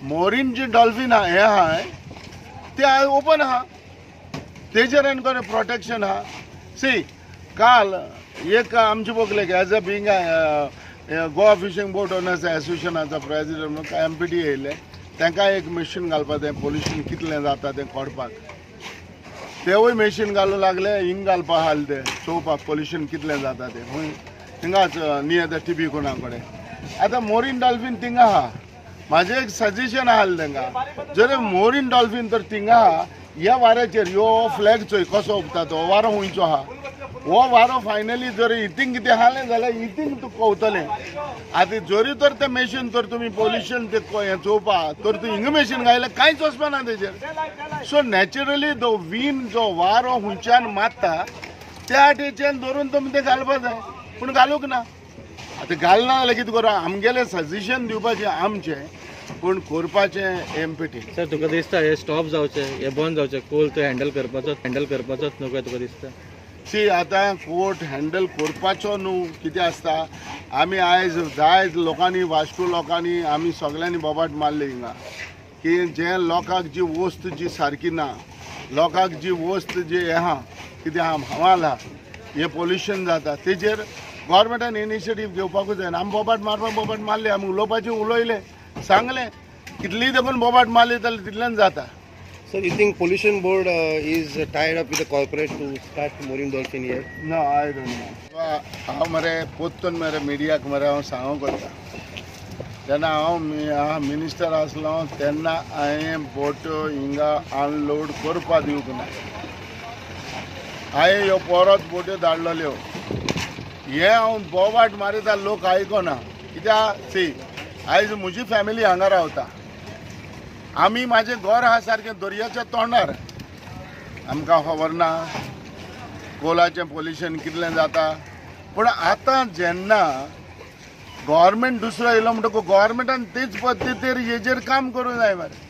मोरीन जी dolphin हे आहाय ते ओपन आहा, तेजेर एनकोने प्रोटेक्शन आहा. सी काल एक आमचे बोगले एज अ बिंग गोवा फिशिंग बोट ओनर्स एसोसिएशनाचो प्रेसिडेंट MPT येयले, तांकां एक मशीन घालपाक तें पोल्युशन कितलें जाता तें कोडपाक. तेवूय मशीन घालूंक लागले, हिंग घालपाक आसले ते चोवपाक पोल्युशन कितलें जाता तें. हूंय थिंगाच नियर द TB कोणा कडेन. आतां मोरीन डॉल्फिन थिंगा आहा. म्हाजें एक सजेशन आसलें तांकां, जर मोरीन डॉल्फिन तर थिंगा आहा, ह्या वाऱ्याचेर यो फ्लॅग चोय कसो उगता तो वारो हुंयचो आहा. हो वारो फायनली जर हितींग कितें आसलें जाल्यार हितींग तुका कवतलें. आतां जरी तर तें मशीन तर तुमी पोल्युशन तें हें चोवपाक तर तूं हिंग मशीन घायल्यार कांयच वचपाना तेजेर. सो नॅचरली जो विंड जो वारो हुंयच्यान मारता त्या वाटेच्यान धरून तुमी तें घालपाक जाय, पूण घालूंक ना. आतां घालना जाल्यार कितें करूं, आमगेलें सजेशन दिवपाचें आमचें, पूण करपाचें MPT. सर तुका दिसता हे स्टॉप जावचे, हे बंद जावचे, कोल तो हँडल करपाचोच नको तुका दिसता? सी आतां कोर्ट हँडल करपाचो न्हू, कितें आसता आमी आयज जायत लोकांनी वास्को लोकांनी आमी सगळ्यांनी बोबाट मारले हिंगा की जे लोकांक जी वस्त जी सारकी ना, लोकांक जी वस्त जी हें आहा कितें आहा हवाल आहा, हें पोल्युशन जाता तेजेर गव्हर्मेंटान इनिशिएटीव घेवपाकूच जाय. आमी बोबाट मारले, आमी उलोवपाचें उलयलें, सांगलें, कितलीय देखून बोबाट मारली जाल्यार तितल्यान जाता. Sir, you think pollution board is tied up with the corporate to start mooring dolphin here? No, I don't know. हांव मरे पोत्तून मरे मिडियाक मरे हांव सांगूंक करता, जेन्ना हांव मिनिस्टर आसलो तेन्ना हांवें बोट हिंगा अनलोड करपा दिवंक ना. हांवें ह्यो परत बोट्यो धाडलेल्यो. हें हांव बोबाट मारिता लोक आयकना. कित्याक सी आयज म्हजी फॅमिली हांगा रावता, आमी म्हाजें घर आहा सारकें दर्याच्या तोंडार. आमकां खबर ना कोलाचें पोल्युशन कितलें जाता. पूण आतां जेन्ना गव्हर्मेंट दुसरो येयलो म्हणटकूच गव्हर्मेंटान तेच पद्दतीर हेजेर काम करूंक जाय मरे.